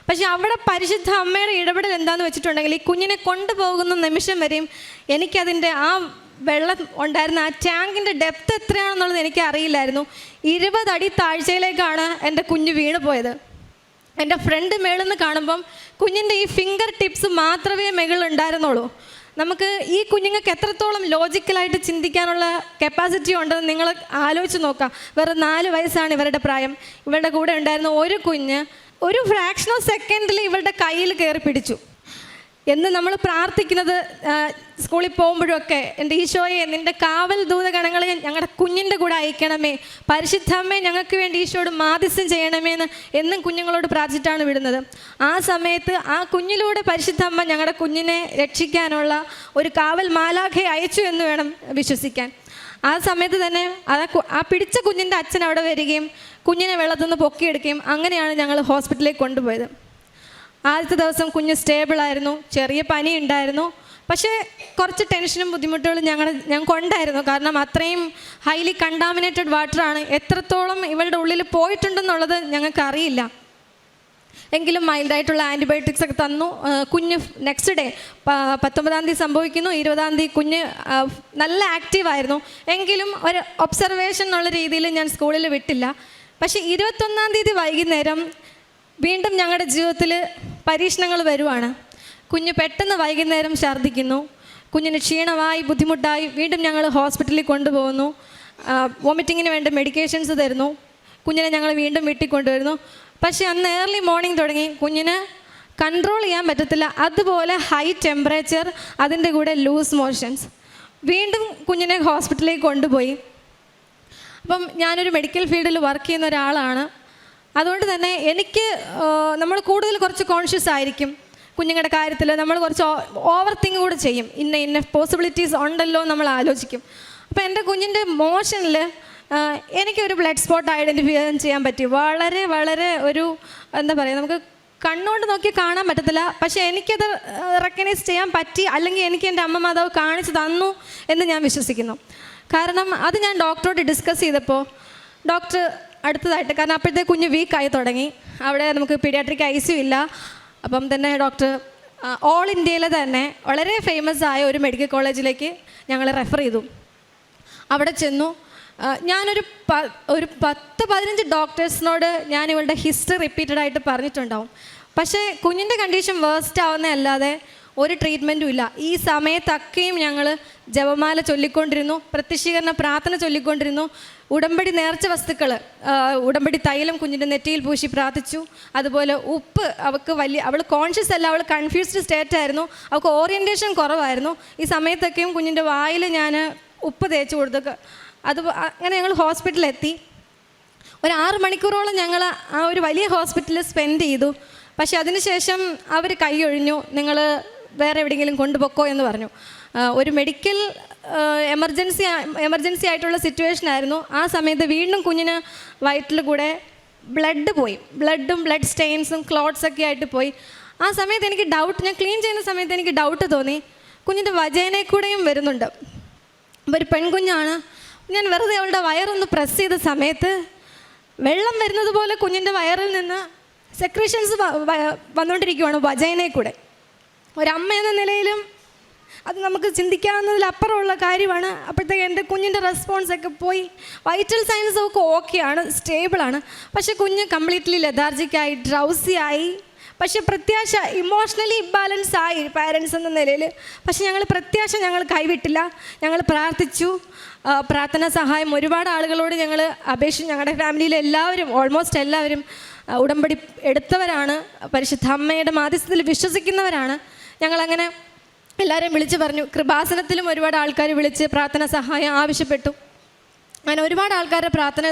പക്ഷെ അവിടെ പരിശുദ്ധ അമ്മയുടെ ഇടപെടൽ എന്താണെന്ന് വെച്ചിട്ടുണ്ടെങ്കിൽ ഈ കുഞ്ഞിനെ കൊണ്ടുപോകുന്ന നിമിഷം വരെയും എനിക്കതിൻ്റെ ആ വെള്ളം ഉണ്ടായിരുന്ന ആ ടാങ്കിൻ്റെ ഡെപ്ത് എത്രയാണെന്നുള്ളത് എനിക്ക് അറിയില്ലായിരുന്നു. 20 അടി താഴ്ചയിലേക്കാണ് എൻ്റെ കുഞ്ഞ് വീണ് പോയത്. എൻ്റെ ഫ്രണ്ട് മേളിൽ നിന്ന് കാണുമ്പം കുഞ്ഞിൻ്റെ ഈ ഫിംഗർ ടിപ്സ് മാത്രമേ മുകളിലുണ്ടായിരുന്നുള്ളൂ. നമുക്ക് ഈ കുഞ്ഞുങ്ങൾക്ക് എത്രത്തോളം ലോജിക്കലായിട്ട് ചിന്തിക്കാനുള്ള കപ്പാസിറ്റി ഉണ്ടെന്ന് നിങ്ങൾ ആലോചിച്ച് നോക്കാം. വെറും 4 വയസ്സാണ് ഇവരുടെ പ്രായം. ഇവരുടെ കൂടെ ഉണ്ടായിരുന്ന ഒരു കുഞ്ഞ് ഒരു ഫ്രാക്ഷൻ ഓഫ് സെക്കൻഡിൽ ഇവളുടെ കയ്യിൽ കയറി പിടിച്ചു. എന്ന് നമ്മൾ പ്രാർത്ഥിക്കുന്നത് സ്കൂളിൽ പോകുമ്പോഴൊക്കെ, എൻ്റെ ഈശോയെ നിൻ്റെ കാവൽ ദൂതഗണങ്ങളെ ഞങ്ങളുടെ കുഞ്ഞിൻ്റെ കൂടെ അയക്കണമേ, പരിശുദ്ധമ്മേ ഞങ്ങൾക്ക് വേണ്ടി ഈശോയോട് മാധ്യസ്ഥം ചെയ്യണമേ എന്നും കുഞ്ഞുങ്ങളോട് പ്രാർത്ഥിച്ചിട്ടാണ് വിടുന്നത്. ആ സമയത്ത് ആ കുഞ്ഞിലൂടെ പരിശുദ്ധമ്മ ഞങ്ങളുടെ കുഞ്ഞിനെ രക്ഷിക്കാനുള്ള ഒരു കാവൽ മാലാഖയെ അയച്ചു എന്ന് വേണം വിശ്വസിക്കാൻ. ആ സമയത്ത് തന്നെ ആ പിടിച്ച കുഞ്ഞിൻ്റെ അച്ഛൻ അവിടെ വരികയും കുഞ്ഞിനെ വെള്ളത്തിൽ നിന്ന് പൊക്കിയെടുക്കുകയും അങ്ങനെയാണ് ഞങ്ങൾ ഹോസ്പിറ്റലിലേക്ക് കൊണ്ടുപോയത്. ആദ്യത്തെ ദിവസം കുഞ്ഞ് സ്റ്റേബിളായിരുന്നു, ചെറിയ പനി ഉണ്ടായിരുന്നു. പക്ഷേ കുറച്ച് ടെൻഷനും ബുദ്ധിമുട്ടുകളും ഞങ്ങൾക്കുണ്ടായിരുന്നു. കാരണം അത്രയും ഹൈലി കണ്ടാമിനേറ്റഡ് വാട്ടറാണ്. എത്രത്തോളം ഇവളുടെ ഉള്ളിൽ പോയിട്ടുണ്ടെന്നുള്ളത് ഞങ്ങൾക്കറിയില്ല. എങ്കിലും മൈൽഡായിട്ടുള്ള ആൻറ്റിബയോട്ടിക്സ് ഒക്കെ തന്നു. കുഞ്ഞ് നെക്സ്റ്റ് ഡേ 19-ാം തീയതി സംഭവിക്കുന്നു. 20-ാം തീയതി കുഞ്ഞ് നല്ല ആക്റ്റീവായിരുന്നു. എങ്കിലും ഒരു ഒബ്സർവേഷൻ എന്നുള്ള രീതിയിൽ ഞാൻ സ്കൂളിൽ വിട്ടില്ല. പക്ഷേ 21-ാം തീയതി വൈകുന്നേരം വീണ്ടും ഞങ്ങളുടെ ജീവിതത്തിൽ പരീക്ഷണങ്ങൾ വരുവാണ്. കുഞ്ഞ് പെട്ടെന്ന് വൈകുന്നേരം ഛർദ്ദിക്കുന്നു. കുഞ്ഞിന് ക്ഷീണമായി ബുദ്ധിമുട്ടായി വീണ്ടും ഞങ്ങൾ ഹോസ്പിറ്റലിൽ കൊണ്ടുപോകുന്നു. വോമിറ്റിങ്ങിന് വേണ്ട മെഡിക്കേഷൻസ് തരുന്നു. കുഞ്ഞിനെ ഞങ്ങൾ വീണ്ടും വീട്ടിൽ കൊണ്ടുവരുന്നു. പക്ഷേ അന്ന് ഏർലി മോർണിംഗ് തുടങ്ങി കുഞ്ഞിന് കൺട്രോൾ ചെയ്യാൻ പറ്റത്തില്ല. അതുപോലെ ഹൈ ടെമ്പറേച്ചർ, അതിൻ്റെ കൂടെ ലൂസ് മോഷൻസ്. വീണ്ടും കുഞ്ഞിനെ ഹോസ്പിറ്റലിലേക്ക് കൊണ്ടുപോയി. അപ്പം ഞാനൊരു മെഡിക്കൽ ഫീൽഡിൽ വർക്ക് ചെയ്യുന്ന ഒരാളാണ്. അതുകൊണ്ട് തന്നെ എനിക്ക് നമ്മൾ കൂടുതൽ കുറച്ച് കോൺഷ്യസ് ആയിരിക്കും കുഞ്ഞുങ്ങളുടെ കാര്യത്തിൽ. നമ്മൾ കുറച്ച് ഓവർ തിങ്ക് കൂടെ ചെയ്യും. ഇന്ന പോസിബിലിറ്റീസ് ഉണ്ടല്ലോ നമ്മൾ ആലോചിക്കും. അപ്പോൾ എൻ്റെ കുഞ്ഞിൻ്റെ മോഷനിൽ എനിക്കൊരു ബ്ലഡ് സ്പോട്ട് ഐഡൻറ്റിഫൈ ചെയ്യാൻ പറ്റി. വളരെ വളരെ ഒരു എന്താ പറയുക, നമുക്ക് കണ്ണുകൊണ്ട് നോക്കി കാണാൻ പറ്റത്തില്ല, പക്ഷേ എനിക്കത് റെക്കഗ്നൈസ് ചെയ്യാൻ പറ്റി, അല്ലെങ്കിൽ എനിക്ക് എൻ്റെ അമ്മ മാതാവ് കാണിച്ചു തന്നു എന്ന് ഞാൻ വിശ്വസിക്കുന്നു. കാരണം അത് ഞാൻ ഡോക്ടറോട് ഡിസ്കസ് ചെയ്തപ്പോൾ ഡോക്ടർ അടുത്തതായിട്ട്, കാരണം അപ്പോഴത്തെ കുഞ്ഞ് വീക്കായി തുടങ്ങി, അവിടെ നമുക്ക് പീഡിയാട്രിക് ICU ഇല്ല. അപ്പം തന്നെ ഡോക്ടർ ഓൾ ഇന്ത്യയിലെ തന്നെ വളരെ ഫേമസ് ആയ ഒരു മെഡിക്കൽ കോളേജിലേക്ക് ഞങ്ങളെ റെഫർ ചെയ്തു. അവിടെ ചെന്നു. ഞാനൊരു 10-15 ഡോക്ടേഴ്സിനോട് ഞാൻ ഇവളുടെ ഹിസ്റ്ററി റിപ്പീറ്റഡ് ആയിട്ട് പറഞ്ഞിട്ടുണ്ടാവും. പക്ഷേ കുഞ്ഞിൻ്റെ കണ്ടീഷൻ വേഴ്സ്റ്റ് ആവുന്നതല്ലാതെ ഒരു ട്രീറ്റ്മെൻറ്റും ഇല്ല. ഈ സമയത്തൊക്കെയും ഞങ്ങൾ ജപമാല ചൊല്ലിക്കൊണ്ടിരുന്നു, പ്രത്യക്ഷീകരണ പ്രാർത്ഥന ചൊല്ലിക്കൊണ്ടിരുന്നു, ഉടമ്പടി നേർച്ച വസ്തുക്കൾ, ഉടമ്പടി തൈലം കുഞ്ഞിൻ്റെ നെറ്റിയിൽ പൂശി പ്രാർത്ഥിച്ചു. അതുപോലെ ഉപ്പ്, അവൾ കോൺഷ്യസ് അല്ല, അവൾ കൺഫ്യൂസ്ഡ് സ്റ്റേറ്റ് ആയിരുന്നു, അവൾക്ക് ഓറിയൻറ്റേഷൻ കുറവായിരുന്നു. ഈ സമയത്തൊക്കെയും കുഞ്ഞിൻ്റെ വായിൽ ഞാൻ ഉപ്പ് തേച്ച് കൊടുത്തൊക്കെ. അങ്ങനെ ഞങ്ങൾ ഹോസ്പിറ്റലിലെത്തി. ഒരു 6 മണിക്കൂറോളം ഞങ്ങൾ ആ ഒരു വലിയ ഹോസ്പിറ്റലിൽ സ്പെൻഡ് ചെയ്തു. പക്ഷേ അതിനുശേഷം അവർ കൈയൊഴിഞ്ഞു, നിങ്ങൾ വേറെ എവിടെയെങ്കിലും കൊണ്ടുപോക്കോ എന്ന് പറഞ്ഞു. ഒരു മെഡിക്കൽ എമർജൻസി ആയിട്ടുള്ള സിറ്റുവേഷൻ ആയിരുന്നു. ആ സമയത്ത് വീണ്ടും കുഞ്ഞിന് വയറ്റിൽ കൂടെ ബ്ലഡ് പോയി, ബ്ലഡ് സ്റ്റെയിൻസും ക്ലോട്ട്സൊക്കെ ആയിട്ട് പോയി. ആ സമയത്ത് എനിക്ക് ഡൗട്ട്, ഞാൻ ക്ലീൻ ചെയ്യുന്ന സമയത്ത് എനിക്ക് ഡൗട്ട് തോന്നി, കുഞ്ഞിൻ്റെ വജൈനയിൽ കൂടെയും വരുന്നുണ്ട്. അപ്പോൾ ഒരു പെൺകുഞ്ഞാണ്. ഞാൻ വെറുതെ അവളുടെ വയറൊന്ന് പ്രസ് ചെയ്ത സമയത്ത് വെള്ളം വരുന്നത് പോലെ കുഞ്ഞിൻ്റെ വയറിൽ നിന്ന് സെക്രീഷൻസ് വന്നുകൊണ്ടിരിക്കുകയാണ് വജൈനയിൽ കൂടെ. ഒരമ്മ എന്ന നിലയിലും അത് നമുക്ക് ചിന്തിക്കാവുന്നതിലപ്പുറമുള്ള കാര്യമാണ്. അപ്പോഴത്തേക്ക് എൻ്റെ കുഞ്ഞിൻ്റെ റെസ്പോൺസൊക്കെ പോയി. വൈറ്റൽ സൈൻസ് ഒക്കെ ഓക്കെയാണ്, സ്റ്റേബിളാണ്. പക്ഷേ കുഞ്ഞ് കംപ്ലീറ്റ്ലി ലെഥാർജിക്കായി, ഡ്രൗസിയായി. പക്ഷേ പ്രത്യാശ, ഇമോഷണലി ഇംബാലൻസ് ആയി പാരൻസ് എന്ന നിലയിൽ. പക്ഷേ പ്രത്യാശ ഞങ്ങൾ കൈവിട്ടില്ല. ഞങ്ങൾ പ്രാർത്ഥിച്ചു. പ്രാർത്ഥനാ സഹായം ഒരുപാട് ആളുകളോട് ഞങ്ങൾ അപേക്ഷിച്ചു. ഞങ്ങളുടെ ഫാമിലിയിലെ എല്ലാവരും, ഓൾമോസ്റ്റ് എല്ലാവരും ഉടമ്പടി എടുത്തവരാണ്, പരിശുദ്ധ അമ്മയുടെ മാധ്യസ്ഥത്തിൽ വിശ്വസിക്കുന്നവരാണ്. ഞങ്ങളങ്ങനെ എല്ലാവരെയും വിളിച്ച് പറഞ്ഞു. കൃപാസനത്തിലും ഒരുപാട് ആൾക്കാർ വിളിച്ച് പ്രാർത്ഥനാ സഹായം ആവശ്യപ്പെട്ടു. അങ്ങനെ ഒരുപാട് ആൾക്കാരുടെ പ്രാർത്ഥന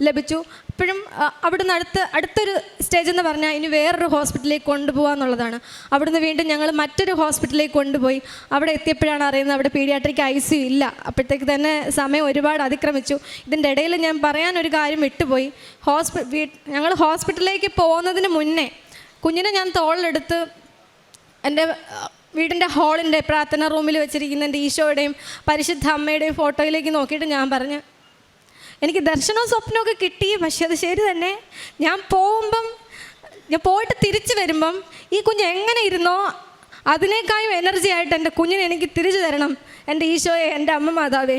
ലഭിച്ചു. ഇപ്പോഴും അവിടുന്ന് അടുത്തൊരു സ്റ്റേജ് എന്ന് പറഞ്ഞാൽ ഇനി വേറൊരു ഹോസ്പിറ്റലിലേക്ക് കൊണ്ടുപോകാമെന്നുള്ളതാണ്. അവിടുന്ന് വീണ്ടും ഞങ്ങൾ മറ്റൊരു ഹോസ്പിറ്റലിലേക്ക് കൊണ്ടുപോയി. അവിടെ എത്തിയപ്പോഴാണ് അറിയുന്നത് അവിടെ പീഡിയാട്രിക് ICU ഇല്ല. അപ്പോഴത്തേക്ക് തന്നെ സമയം ഒരുപാട് അതിക്രമിച്ചു. ഇതിൻ്റെ ഇടയിൽ ഞാൻ പറയാനൊരു കാര്യം വിട്ടുപോയി. ഞങ്ങൾ ഹോസ്പിറ്റലിലേക്ക് പോകുന്നതിന് മുന്നേ കുഞ്ഞിനെ ഞാൻ തോളിലെടുത്ത് എൻ്റെ വീടിൻ്റെ ഹാളിൻ്റെ പ്രാർത്ഥന റൂമിൽ വെച്ചിരിക്കുന്ന എൻ്റെ ഈശോയുടെയും പരിശുദ്ധ അമ്മയുടെയും ഫോട്ടോയിലേക്ക് നോക്കിയിട്ട് ഞാൻ പറഞ്ഞു, എനിക്ക് ദർശനവും സ്വപ്നമൊക്കെ കിട്ടി, പക്ഷെ അത് ശരി തന്നെ. ഞാൻ പോയിട്ട് തിരിച്ചു വരുമ്പം ഈ കുഞ്ഞ് എങ്ങനെ ഇരുന്നോ അതിനേക്കാളും എനർജി ആയിട്ട് എൻ്റെ കുഞ്ഞിനെ എനിക്ക് തിരിച്ചു തരണം, എൻ്റെ ഈശോയെ, എൻ്റെ അമ്മ മാതാവേ.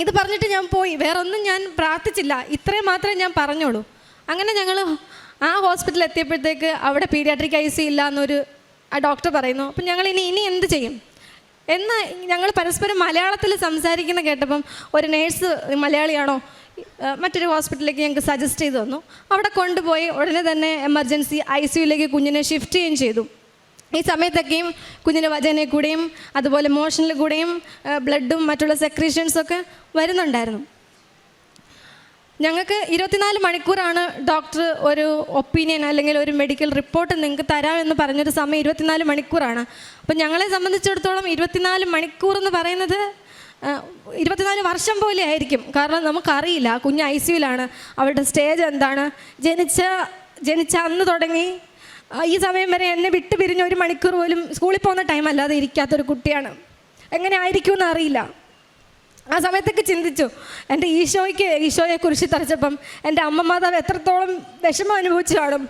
ഇത് പറഞ്ഞിട്ട് ഞാൻ പോയി. വേറെ ഒന്നും ഞാൻ പ്രാർത്ഥിച്ചില്ല. ഇത്രയും മാത്രമേ ഞാൻ പറഞ്ഞോളൂ. അങ്ങനെ ഞങ്ങൾ ആ ഹോസ്പിറ്റലിൽ എത്തിയപ്പോഴത്തേക്ക് അവിടെ പീഡിയാട്രിക് ICU ഇല്ല എന്നൊരു ഡോക്ടർ പറയുന്നു. അപ്പം ഞങ്ങൾ ഇനി എന്ത് ചെയ്യും എന്ന് ഞങ്ങൾ പരസ്പരം മലയാളത്തിൽ സംസാരിക്കുന്ന കേട്ടപ്പം ഒരു നേഴ്സ് മലയാളിയാണോ മറ്റൊരു ഹോസ്പിറ്റലിലേക്ക് ഞങ്ങൾക്ക് സജസ്റ്റ് ചെയ്തു തന്നു. അവിടെ കൊണ്ടുപോയി ഉടനെ തന്നെ എമർജൻസി ICUയിലേക്ക് കുഞ്ഞിനെ ഷിഫ്റ്റ് ചെയ്യുകയും ചെയ്തു. ഈ സമയത്തൊക്കെയും കുഞ്ഞിൻ്റെ വജൈനയിൽ കൂടെയും അതുപോലെ മോഷനിൽ കൂടെയും ബ്ലഡും മറ്റുള്ള സെക്രീഷൻസൊക്കെ വരുന്നുണ്ടായിരുന്നു. ഞങ്ങൾക്ക് 24 മണിക്കൂറാണ് ഡോക്ടർ ഒരു ഒപ്പീനിയൻ അല്ലെങ്കിൽ ഒരു മെഡിക്കൽ റിപ്പോർട്ട് നിങ്ങൾക്ക് തരാമെന്ന് പറഞ്ഞൊരു സമയം 24 മണിക്കൂറാണ്. അപ്പം ഞങ്ങളെ സംബന്ധിച്ചിടത്തോളം 24 മണിക്കൂർ എന്ന് പറയുന്നത് 24 വർഷം പോലെ ആയിരിക്കും. കാരണം നമുക്കറിയില്ല കുഞ്ഞ് ICUയിലാണ്, അവളുടെ സ്റ്റേജ് എന്താണ്. ജനിച്ച അന്ന് തുടങ്ങി ഈ സമയം വരെ എന്നെ വിട്ടു പിരിഞ്ഞ 1 മണിക്കൂർ പോലും സ്കൂളിൽ പോകുന്ന ടൈം അല്ലാതെ ഇരിക്കാത്തൊരു കുട്ടിയാണ്. എങ്ങനെ ആയിരിക്കുമെന്ന് അറിയില്ല. ആ സമയത്തൊക്കെ ചിന്തിച്ചു, എൻ്റെ ഈശോയെക്കുറിച്ച് തറച്ചപ്പം എൻ്റെ അമ്മ മാതാവ് എത്രത്തോളം വിഷമം അനുഭവിച്ചു കാണും.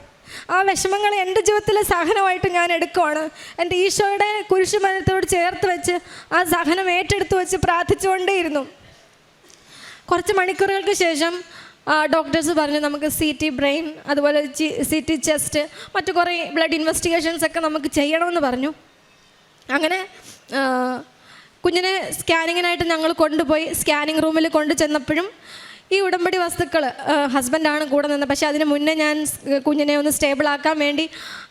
ആ വിഷമങ്ങൾ എൻ്റെ ജീവിതത്തിലെ സഹനമായിട്ട് ഞാൻ എടുക്കുവാണ്. എൻ്റെ ഈശോയുടെ കുരിശുമരണത്തോട് ചേർത്ത് വെച്ച് ആ സഹനം ഏറ്റെടുത്ത് വെച്ച് പ്രാർത്ഥിച്ചുകൊണ്ടേയിരുന്നു. കുറച്ച് മണിക്കൂറുകൾക്ക് ശേഷം ഡോക്ടേഴ്സ് പറഞ്ഞു നമുക്ക് CT ബ്രെയിൻ, അതുപോലെ CT ചെസ്റ്റ്, മറ്റു കുറേ ബ്ലഡ് ഇൻവെസ്റ്റിഗേഷൻസ് ഒക്കെ നമുക്ക് ചെയ്യണമെന്ന് പറഞ്ഞു. അങ്ങനെ കുഞ്ഞിനെ സ്കാനിങ്ങിനായിട്ട് ഞങ്ങൾ കൊണ്ടുപോയി. സ്കാനിങ് റൂമിൽ കൊണ്ടു ചെന്നപ്പോഴും ഈ ഉടമ്പടി വസ്തുക്കൾ ഹസ്ബൻഡാണ് കൂടെ നിന്നത്. പക്ഷേ അതിന് മുന്നേ ഞാൻ കുഞ്ഞിനെ ഒന്ന് സ്റ്റേബിളാക്കാൻ വേണ്ടി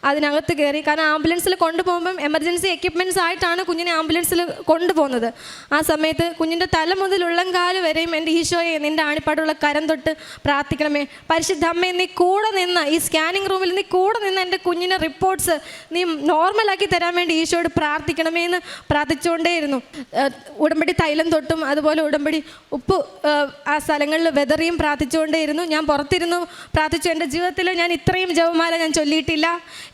അതിനകത്ത് കയറി. കാരണം ആംബുലൻസിൽ കൊണ്ടുപോകുമ്പം എമർജൻസി എക്യുപ്മെൻറ്റ്സ് ആയിട്ടാണ് കുഞ്ഞിനെ ആംബുലൻസിൽ കൊണ്ടുപോകുന്നത്. ആ സമയത്ത് കുഞ്ഞിൻ്റെ തല മുതൽ ഉള്ളംകാല് വരെയും എൻ്റെ ഈശോയെ നിൻ്റെ ആണിപ്പാടുള്ള കരം തൊട്ട് പ്രാർത്ഥിക്കണമേ, പരിശുദ്ധ അമ്മേ നീ കൂടെ നിന്ന് ഈ സ്കാനിങ് റൂമിൽ നീ കൂടെ നിന്ന് എൻ്റെ കുഞ്ഞിൻ്റെ റിപ്പോർട്ട്സ് നീ നോർമലാക്കി തരാൻ വേണ്ടി ഈശോയോട് പ്രാർത്ഥിക്കണമേ എന്ന് പ്രാർത്ഥിച്ചുകൊണ്ടേയിരുന്നു. ഉടമ്പടി തൈലം തൊട്ടും അതുപോലെ ഉടമ്പടി ഉപ്പ് ആ സ്ഥലങ്ങളിൽ വെതറിയും പ്രാർത്ഥിച്ചുകൊണ്ടേയിരുന്നു. ഞാൻ പുറത്തിരുന്നു പ്രാർത്ഥിച്ചു. എൻ്റെ ജീവിതത്തിൽ ഞാൻ ഇത്രയും ജപമാല ഞാൻ ചൊല്ലിയിട്ടില്ല,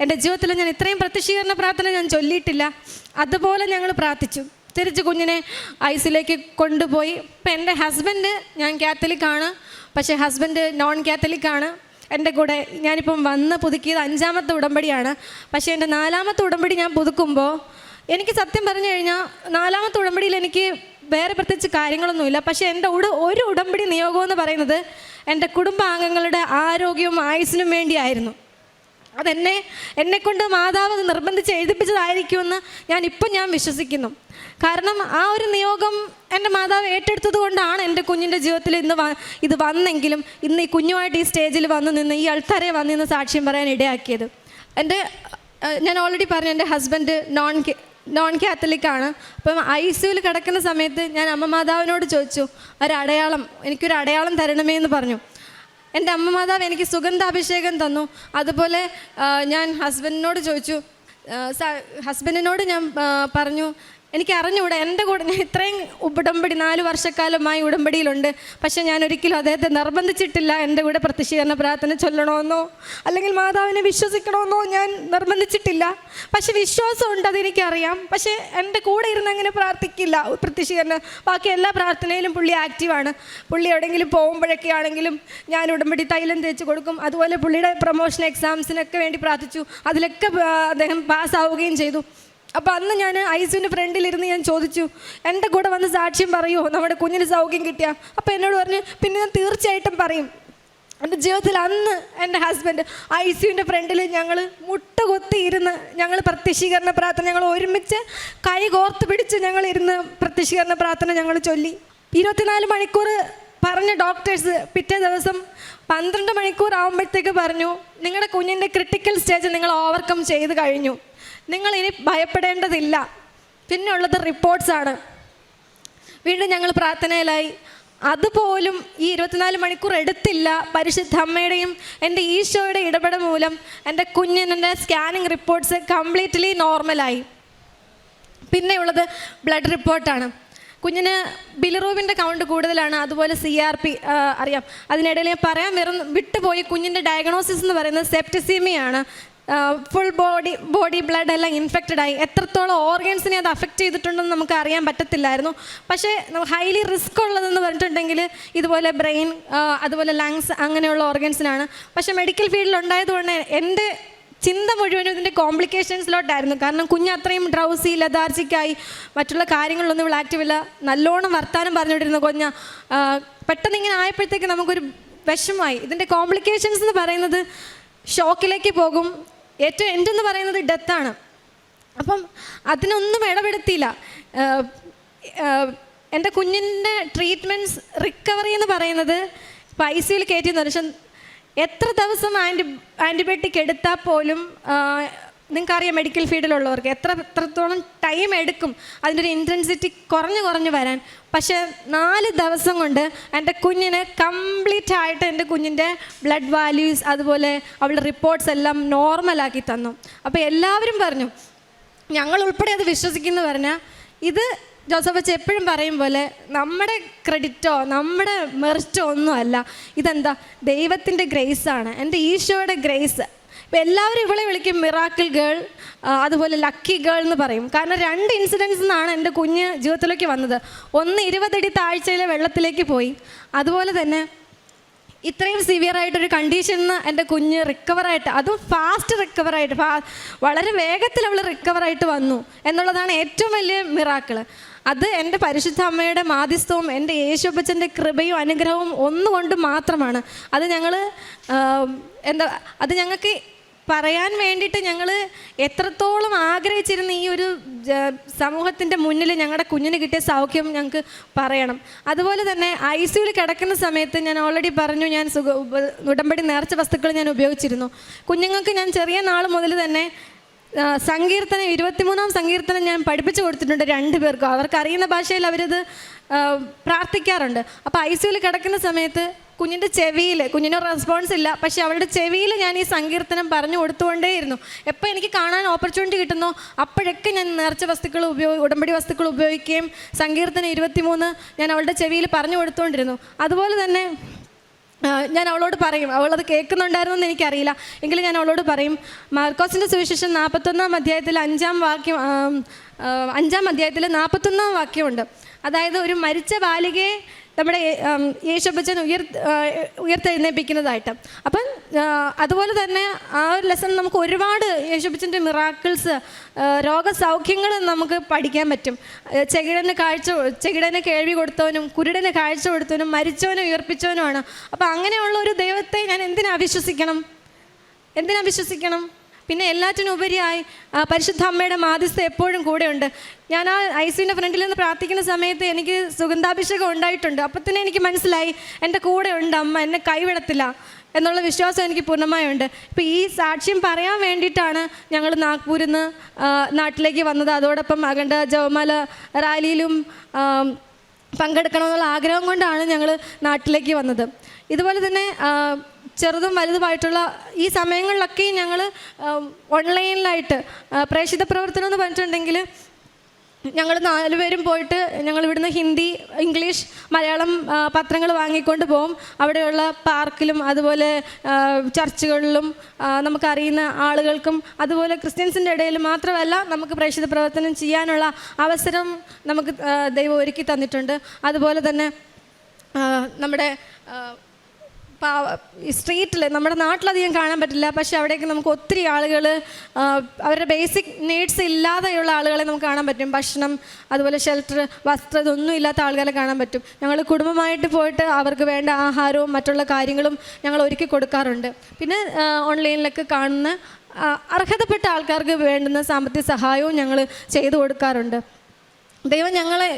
എൻ്റെ ജീവിതത്തിൽ ഞാൻ ഇത്രയും പ്രത്യക്ഷീകരണ പ്രാർത്ഥന ഞാൻ ചൊല്ലിയിട്ടില്ല. അതുപോലെ ഞങ്ങൾ പ്രാർത്ഥിച്ചു. തിരിച്ച് കുഞ്ഞിനെ ഐസിലേക്ക് കൊണ്ടുപോയി. ഇപ്പം എൻ്റെ ഹസ്ബൻഡ്, ഞാൻ കാത്തലിക്കാണ്, പക്ഷേ ഹസ്ബൻഡ് നോൺ കാത്തലിക്കാണ്. എൻ്റെ കൂടെ ഞാനിപ്പം വന്ന് പുതുക്കിയത് 5ാമത്തെ ഉടമ്പടിയാണ്. പക്ഷേ എൻ്റെ 4ാമത്തെ ഉടമ്പടി ഞാൻ പുതുക്കുമ്പോൾ എനിക്ക് സത്യം പറഞ്ഞു കഴിഞ്ഞാൽ 4ാമത്തെ ഉടമ്പടിയിൽ എനിക്ക് വേറെ പ്രത്യേകിച്ച് കാര്യങ്ങളൊന്നുമില്ല. പക്ഷേ എൻ്റെ ഒരു ഉടമ്പടി നിയോഗമെന്ന് പറയുന്നത് എൻ്റെ കുടുംബാംഗങ്ങളുടെ ആരോഗ്യവും ആയുസ്സിനും വേണ്ടിയായിരുന്നു. എന്നെക്കൊണ്ട് മാതാവ് നിർബന്ധിച്ച് എഴുതിപ്പിച്ചതായിരിക്കുമെന്ന് ഞാൻ വിശ്വസിക്കുന്നു. കാരണം ആ ഒരു നിയോഗം എൻ്റെ മാതാവ് ഏറ്റെടുത്തത് കൊണ്ടാണ് എൻ്റെ കുഞ്ഞിൻ്റെ ജീവിതത്തിൽ ഇത് വന്നെങ്കിലും ഇന്ന് ഈ കുഞ്ഞുമായിട്ട് ഈ സ്റ്റേജിൽ വന്നു നിന്ന് ഈ ആൾക്കാരെ വന്നു നിന്ന് സാക്ഷ്യം പറയാൻ ഇടയാക്കിയത്. ഞാൻ ഓൾറെഡി പറഞ്ഞു, എൻ്റെ ഹസ്ബൻഡ് നോൺ കാത്തലിക്കാണ്. അപ്പം ICUവിൽ കിടക്കുന്ന സമയത്ത് ഞാൻ അമ്മ മാതാവിനോട് ചോദിച്ചു, എനിക്കൊരു അടയാളം തരണമേ എന്ന് പറഞ്ഞു. എൻ്റെ അമ്മ മാതാവ് എനിക്ക് സുഗന്ധാഭിഷേകം തന്നു. അതുപോലെ ഞാൻ ഹസ്ബൻഡിനോട് ചോദിച്ചു, ഹസ്ബൻഡിനോട് ഞാൻ പറഞ്ഞു, എനിക്ക് അറിഞ്ഞുകൂടെ എൻ്റെ കൂടെ ഞാൻ ഇത്രയും ഉടമ്പടി 4 വർഷക്കാലമായി ഉടമ്പടിയിലുണ്ട്, പക്ഷേ ഞാൻ ഒരിക്കലും അദ്ദേഹത്തെ നിർബന്ധിച്ചിട്ടില്ല എൻ്റെ കൂടെ പ്രത്യക്ഷീകരണ പ്രാർത്ഥന ചൊല്ലണമെന്നോ അല്ലെങ്കിൽ മാതാവിനെ വിശ്വസിക്കണമെന്നോ ഞാൻ നിർബന്ധിച്ചിട്ടില്ല. പക്ഷെ വിശ്വാസമുണ്ട്, അതെനിക്കറിയാം. പക്ഷേ എൻ്റെ കൂടെ ഇരുന്ന് അങ്ങനെ പ്രാർത്ഥിക്കില്ല പ്രത്യക്ഷീകരണം. ബാക്കി എല്ലാ പ്രാർത്ഥനയിലും പുള്ളി ആക്റ്റീവാണ്. പുള്ളി എവിടെയെങ്കിലും പോകുമ്പോഴൊക്കെ ആണെങ്കിലും ഞാൻ ഉടമ്പടി തൈലം തേച്ച് കൊടുക്കും. അതുപോലെ പുള്ളിയുടെ പ്രൊമോഷൻ എക്സാംസിനൊക്കെ വേണ്ടി പ്രാർത്ഥിച്ചു. അതിലൊക്കെ അദ്ദേഹം പാസ്സാവുകയും ചെയ്തു. അപ്പോൾ അന്ന് ഞാൻ ICUവിൻ്റെ ഫ്രണ്ടിലിരുന്ന് ഞാൻ ചോദിച്ചു, എൻ്റെ കൂടെ വന്ന് സാക്ഷ്യം പറയുമോ നമ്മുടെ കുഞ്ഞിന് സൗഖ്യം കിട്ടിയ? അപ്പോൾ എന്നോട് പറഞ്ഞു, പിന്നെ ഞാൻ തീർച്ചയായിട്ടും പറയും. എൻ്റെ ജീവിതത്തിൽ അന്ന് എൻ്റെ ഹസ്ബൻഡ് ICUവിൻ്റെ ഫ്രണ്ടിൽ ഞങ്ങൾ മുട്ടുകുത്തി ഇരുന്ന് ഞങ്ങൾ പ്രത്യക്ഷീകരണ പ്രാർത്ഥന ഞങ്ങൾ ഒരുമിച്ച് കൈ കോർത്ത് പിടിച്ച് ഞങ്ങൾ ഇരുന്ന് പ്രത്യക്ഷീകരണ പ്രാർത്ഥന ഞങ്ങൾ ചൊല്ലി. 24 മണിക്കൂർ പറഞ്ഞ ഡോക്ടേഴ്സ് പിറ്റേ ദിവസം 12 മണിക്കൂർ ആകുമ്പോഴത്തേക്ക് പറഞ്ഞു, നിങ്ങളുടെ കുഞ്ഞിൻ്റെ ക്രിട്ടിക്കൽ സ്റ്റേജ് നിങ്ങൾ ഓവർകം ചെയ്ത് കഴിഞ്ഞു, നിങ്ങളിനി ഭയപ്പെടേണ്ടതില്ല. പിന്നെ ഉള്ളത് റിപ്പോർട്ട്സാണ്. വീണ്ടും ഞങ്ങൾ പ്രാർത്ഥനയിലായി. അതുപോലും ഈ 24 മണിക്കൂർ എടുത്തില്ല. പരിശുദ്ധ അമ്മയുടെയും എൻ്റെ ഈശോയുടെ ഇടപെടൽ മൂലം എൻ്റെ കുഞ്ഞിൻ്റെ സ്കാനിങ് റിപ്പോർട്ട്സ് കംപ്ലീറ്റ്ലി നോർമലായി. പിന്നെയുള്ളത് ബ്ലഡ് റിപ്പോർട്ടാണ്. കുഞ്ഞിന് ബിലിറൂബിൻ്റെ കൗണ്ട് കൂടുതലാണ്, അതുപോലെ CRP അറിയാം. അതിനിടയിൽ ഞാൻ പറയാൻ വിട്ടുപോയി, കുഞ്ഞിൻ്റെ ഡയഗ്നോസിസ് എന്ന് പറയുന്നത് സെപ്റ്റിസീമിയാണ്. ഫുൾ ബോഡി ബ്ലഡ് എല്ലാം ഇൻഫെക്റ്റഡ് ആയി. എത്രത്തോളം ഓർഗൻസിനെ അത് അഫക്റ്റ് ചെയ്തിട്ടുണ്ടെന്ന് നമുക്ക് അറിയാൻ പറ്റത്തില്ലായിരുന്നു. പക്ഷേ ഹൈലി റിസ്ക് ഉള്ളതെന്ന് പറഞ്ഞിട്ടുണ്ടെങ്കിൽ ഇതുപോലെ ബ്രെയിൻ, അതുപോലെ ലങ്സ്, അങ്ങനെയുള്ള ഓർഗൻസിനാണ്. പക്ഷേ മെഡിക്കൽ ഫീൽഡിൽ ഉണ്ടായതുകൊണ്ട് എൻ്റെ ചിന്ത മുഴുവനും ഇതിൻ്റെ കോംപ്ലിക്കേഷൻസിലോട്ടായിരുന്നു. കാരണം കുഞ്ഞ് അത്രയും ഡ്രൗസി, ലതാർജിക്കായി, മറ്റുള്ള കാര്യങ്ങളിലൊന്നും ഇവിടെ ആക്റ്റീവില്ല. നല്ലോണം വർത്താനം പറഞ്ഞുകൊണ്ടിരുന്ന കുഞ്ഞ് പെട്ടെന്ന് ഇങ്ങനെ ആയപ്പോഴത്തേക്ക് നമുക്കൊരു വിഷമമായി. ഇതിൻ്റെ കോംപ്ലിക്കേഷൻസ് എന്ന് പറയുന്നത് ഷോക്കിലേക്ക് പോകും. ഏറ്റവും എൻഡെന്ന് പറയുന്നത് ഡെത്താണ്. അപ്പം അതിനൊന്നും ഇടപെടുത്തിയില്ല. എൻ്റെ കുഞ്ഞിൻ്റെ ട്രീറ്റ്മെൻറ്റ്സ് റിക്കവറി എന്ന് പറയുന്നത് ഇപ്പോൾ ICUവിൽ കയറ്റിയെന്ന് വെച്ചാൽ എത്ര ദിവസം ആൻറ്റിബയോട്ടിക് എടുത്താൽ പോലും നിങ്ങൾക്കറിയാം മെഡിക്കൽ ഫീൽഡിലുള്ളവർക്ക് എത്രത്തോളം ടൈം എടുക്കും അതിൻ്റെ ഒരു ഇൻറ്റൻസിറ്റി കുറഞ്ഞു വരാൻ. പക്ഷേ 4 ദിവസം കൊണ്ട് എൻ്റെ കുഞ്ഞിന് കംപ്ലീറ്റ് ആയിട്ട് എൻ്റെ കുഞ്ഞിൻ്റെ ബ്ലഡ് വാല്യൂസ്, അതുപോലെ അവളുടെ റിപ്പോർട്ട്സ് എല്ലാം നോർമലാക്കി തന്നു. അപ്പോൾ എല്ലാവരും പറഞ്ഞു, ഞങ്ങൾ ഉൾപ്പെടെ അത് വിശ്വസിക്കുന്നു പറഞ്ഞാൽ, ഇത് ജോസഫ് അച്ഛൻ എപ്പോഴും പറയും പോലെ നമ്മുടെ ക്രെഡിറ്റോ നമ്മുടെ മെറിറ്റോ ഒന്നുമല്ല. ഇതെന്താ ദൈവത്തിൻ്റെ ഗ്രേസാണ്, എൻ്റെ ഈശോയുടെ ഗ്രേസ്. ഇപ്പം എല്ലാവരും ഇവളെ വിളിക്കും മിറാക്കിൾ ഗേൾ, അതുപോലെ ലക്കി ഗേൾ എന്ന് പറയും. കാരണം 2 ഇൻസിഡൻസിൽ നിന്നാണ് എൻ്റെ കുഞ്ഞ് ജീവിതത്തിലേക്ക് വന്നത്. ഒന്ന് 20 അടി താഴ്ചയിലെ വെള്ളത്തിലേക്ക് പോയി. അതുപോലെ തന്നെ ഇത്രയും സിവിയറായിട്ടൊരു കണ്ടീഷനിൽ നിന്ന് എൻ്റെ കുഞ്ഞ് റിക്കവറായിട്ട്, അതും ഫാസ്റ്റ് റിക്കവറായിട്ട്, വളരെ വേഗത്തിൽ അവൾ റിക്കവറായിട്ട് വന്നു എന്നുള്ളതാണ് ഏറ്റവും വലിയ മിറാക്കിള്. അത് എൻ്റെ പരിശുദ്ധ അമ്മയുടെ മാധ്യസ്ഥവും എൻ്റെ യേശുപ്പച്ചൻ്റെ കൃപയും അനുഗ്രഹവും ഒന്നുകൊണ്ട് മാത്രമാണ്. അത് ഞങ്ങൾക്ക് പറയാൻ വേണ്ടിയിട്ട് ഞങ്ങൾ എത്രത്തോളം ആഗ്രഹിച്ചിരുന്ന ഈ ഒരു സമൂഹത്തിൻ്റെ മുന്നിൽ ഞങ്ങളുടെ കുഞ്ഞിന് കിട്ടിയ സൗഖ്യം ഞങ്ങൾക്ക് പറയണം. അതുപോലെ തന്നെ ICUവിൽ കിടക്കുന്ന സമയത്ത് ഞാൻ ഓൾറെഡി പറഞ്ഞു, ഞാൻ ഉടമ്പടി നേർച്ച വസ്തുക്കൾ ഞാൻ ഉപയോഗിച്ചിരുന്നു. കുഞ്ഞുങ്ങൾക്ക് ഞാൻ ചെറിയ നാൾ മുതൽ തന്നെ സങ്കീർത്തനം 23-ാം സങ്കീർത്തനം ഞാൻ പഠിപ്പിച്ചു കൊടുത്തിട്ടുണ്ട് 2 പേർക്കും. അവർക്ക് അറിയുന്ന ഭാഷയിൽ അവരത് പ്രാർത്ഥിക്കാറുണ്ട്. അപ്പോൾ ICUവിൽ കിടക്കുന്ന സമയത്ത് കുഞ്ഞിൻ്റെ ചെവിയിൽ, കുഞ്ഞിന് റെസ്പോൺസ് ഇല്ല, പക്ഷേ അവളുടെ ചെവിയിൽ ഞാൻ ഈ സങ്കീർത്തനം പറഞ്ഞു കൊടുത്തുകൊണ്ടേയിരുന്നു. എപ്പോൾ എനിക്ക് കാണാൻ ഓപ്പർച്യൂണിറ്റി കിട്ടുന്നോ അപ്പോഴൊക്കെ ഞാൻ നേർച്ച വസ്തുക്കൾ ഉടമ്പടി വസ്തുക്കൾ ഉപയോഗിക്കുകയും സങ്കീർത്തനം 23 ഞാൻ അവളുടെ ചെവിയിൽ പറഞ്ഞു കൊടുത്തുകൊണ്ടിരുന്നു. അതുപോലെ തന്നെ ഞാൻ അവളോട് പറയും, അവളത് കേൾക്കുന്നുണ്ടായിരുന്നു എന്ന് എനിക്കറിയില്ല, എങ്കിലും ഞാൻ അവളോട് പറയും, മാർക്കോസിൻ്റെ സുവിശേഷം 41-ാം അധ്യായത്തിൽ 5-ാം അധ്യായത്തിൽ 41-ാം വാക്യമുണ്ട്. അതായത് ഒരു മരിച്ച ബാലികയെ നമ്മുടെ യേശുപ്പച്ചൻ ഉയർത്തെഴുന്നേൽപ്പിക്കുന്നതായിട്ട്. അപ്പം അതുപോലെ തന്നെ ആ ഒരു ലെസൺ നമുക്ക് ഒരുപാട് യേശുപ്പച്ചൻ്റെ മിറാക്കിൾസ്, രോഗസൗഖ്യങ്ങൾ നമുക്ക് പഠിക്കാൻ പറ്റും. ചെകിടന് കേൾവി കൊടുത്തവനും കുരുടന് കാഴ്ച കൊടുത്തവനും മരിച്ചവനും ഉയർപ്പിച്ചവനുമാണ്. അപ്പം അങ്ങനെയുള്ള ഒരു ദൈവത്തെ ഞാൻ എന്തിനാ വിശ്വസിക്കണം? പിന്നെ എല്ലാറ്റിനും ഉപരിയായി പരിശുദ്ധ അമ്മയുടെ മാധ്യസ്ഥം എപ്പോഴും കൂടെയുണ്ട്. ഞാൻ ആ ICUവിൻ്റെ ഫ്രണ്ടിൽ നിന്ന് പ്രാർത്ഥിക്കുന്ന സമയത്ത് എനിക്ക് സുഗന്ധാഭിഷേകം ഉണ്ടായിട്ടുണ്ട്. അപ്പം തന്നെ എനിക്ക് മനസ്സിലായി എൻ്റെ കൂടെ ഉണ്ട് അമ്മ, എന്നെ കൈവിടത്തില്ല എന്നുള്ള വിശ്വാസം എനിക്ക് പൂർണ്ണമായുണ്ട്. ഇപ്പോൾ ഈ സാക്ഷ്യം പറയാൻ വേണ്ടിയിട്ടാണ് ഞങ്ങൾ നാഗ്പൂരിൽ നിന്ന് നാട്ടിലേക്ക് വന്നത്. അതോടൊപ്പം അഖണ്ഡ ജപമാല റാലിയിലും പങ്കെടുക്കണമെന്നുള്ള ആഗ്രഹം കൊണ്ടാണ് ഞങ്ങൾ നാട്ടിലേക്ക് വന്നത്. ഇതുപോലെ തന്നെ ചെറുതും വലുതുമായിട്ടുള്ള ഈ സമയങ്ങളിലൊക്കെ ഞങ്ങൾ ഓൺലൈനിലായിട്ട് പ്രേക്ഷിത പ്രവർത്തനം എന്ന് പറഞ്ഞിട്ടുണ്ടെങ്കിൽ ഞങ്ങൾ 4 പേരും പോയിട്ട് ഞങ്ങൾ ഇവിടുന്ന് ഹിന്ദി, ഇംഗ്ലീഷ്, മലയാളം പത്രങ്ങൾ വാങ്ങിക്കൊണ്ട് പോകും. അവിടെയുള്ള പാർക്കിലും അതുപോലെ ചർച്ചുകളിലും നമുക്കറിയുന്ന ആളുകൾക്കും അതുപോലെ ക്രിസ്ത്യൻസിൻ്റെ ഇടയിൽ മാത്രമല്ല നമുക്ക് പ്രേക്ഷിത പ്രവർത്തനം ചെയ്യാനുള്ള അവസരം നമുക്ക് ദൈവം ഒരുക്കി തന്നിട്ടുണ്ട്. അതുപോലെ തന്നെ നമ്മുടെ സ്ട്രീറ്റിൽ, നമ്മുടെ നാട്ടിലധികം കാണാൻ പറ്റില്ല, പക്ഷേ അവിടേക്ക് നമുക്ക് ഒത്തിരി ആളുകൾ അവരുടെ ബേസിക് നീഡ്സ് ഇല്ലാതെയുള്ള ആളുകളെ നമുക്ക് കാണാൻ പറ്റും. ഭക്ഷണം, അതുപോലെ ഷെൽട്ടർ, വസ്ത്രം, ഇതൊന്നും ഇല്ലാത്ത ആളുകളെ കാണാൻ പറ്റും. ഞങ്ങൾ കുടുംബമായിട്ട് പോയിട്ട് അവർക്ക് വേണ്ട ആഹാരവും മറ്റുള്ള കാര്യങ്ങളും ഞങ്ങൾ ഒരുക്കി കൊടുക്കാറുണ്ട്. പിന്നെ ഓൺലൈനിലൊക്കെ കാണുന്ന അർഹതപ്പെട്ട ആൾക്കാർക്ക് വേണ്ടുന്ന സാമ്പത്തിക സഹായവും ഞങ്ങൾ ചെയ്തു കൊടുക്കാറുണ്ട്. ദൈവം ഞങ്ങളെ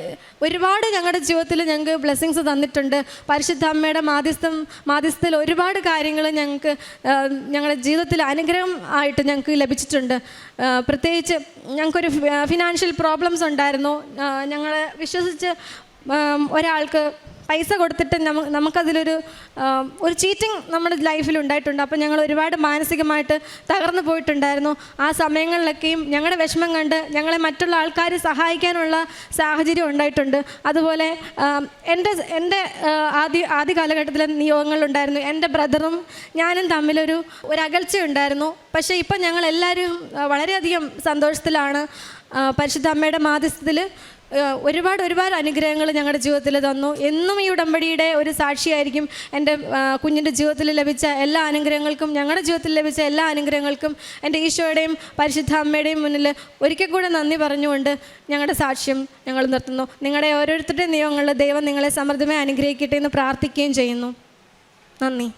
ഒരുപാട് ഞങ്ങളുടെ ജീവിതത്തിൽ ഞങ്ങൾക്ക് ബ്ലെസ്സിങ്സ് തന്നിട്ടുണ്ട്. പരിശുദ്ധ അമ്മയുടെ മാധ്യസ്ഥത്തിൽ ഒരുപാട് കാര്യങ്ങൾ ഞങ്ങൾക്ക് ഞങ്ങളുടെ ജീവിതത്തിൽ അനുഗ്രഹം ആയിട്ട് ഞങ്ങൾക്ക് ലഭിച്ചിട്ടുണ്ട്. പ്രത്യേകിച്ച് ഞങ്ങൾക്കൊരു ഫിനാൻഷ്യൽ പ്രോബ്ലംസ് ഉണ്ടായിരുന്നു. ഞങ്ങളെ വിശ്വസിച്ച് ഒരാൾക്ക് പൈസ കൊടുത്തിട്ട് നമുക്കതിലൊരു ചീറ്റിംഗ് നമ്മുടെ ലൈഫിൽ ഉണ്ടായിട്ടുണ്ട്. അപ്പോൾ ഞങ്ങൾ ഒരുപാട് മാനസികമായിട്ട് തകർന്നു പോയിട്ടുണ്ടായിരുന്നു. ആ സമയങ്ങളിലൊക്കെയും ഞങ്ങളുടെ വിഷമം കണ്ട് ഞങ്ങളെ മറ്റുള്ള ആൾക്കാർ സഹായിക്കാനുള്ള സാഹചര്യം ഉണ്ടായിട്ടുണ്ട്. അതുപോലെ എൻ്റെ ആദ്യ കാലഘട്ടത്തിലെ നിയോഗങ്ങളുണ്ടായിരുന്നു. എൻ്റെ ബ്രദറും ഞാനും തമ്മിലൊരു അകൽച്ചയുണ്ടായിരുന്നു. പക്ഷേ ഇപ്പം ഞങ്ങളെല്ലാവരും വളരെയധികം സന്തോഷത്തിലാണ്. പരിശുദ്ധ അമ്മയുടെ മാധ്യസ്ഥത്തിൽ ഒരുപാട് അനുഗ്രഹങ്ങൾ ഞങ്ങളുടെ ജീവിതത്തിൽ തന്നു. എന്നും ഈ ഉടമ്പടിയുടെ ഒരു സാക്ഷിയായിരിക്കും. എൻ്റെ കുഞ്ഞിൻ്റെ ജീവിതത്തിൽ ലഭിച്ച എല്ലാ അനുഗ്രഹങ്ങൾക്കും, ഞങ്ങളുടെ ജീവിതത്തിൽ ലഭിച്ച എല്ലാ അനുഗ്രഹങ്ങൾക്കും എൻ്റെ ഈശോയുടെയും പരിശുദ്ധ അമ്മയുടെയും മുന്നിൽ ഒരിക്കൽ കൂടെ നന്ദി പറഞ്ഞുകൊണ്ട് ഞങ്ങളുടെ സാക്ഷ്യം ഞങ്ങൾ നിർത്തുന്നു. നിങ്ങളുടെ ഓരോരുത്തരുടെയും നിയമങ്ങളിൽ ദൈവം നിങ്ങളെ സമൃദ്ധമായി അനുഗ്രഹിക്കട്ടെ എന്ന് പ്രാർത്ഥിക്കുകയും ചെയ്യുന്നു. നന്ദി.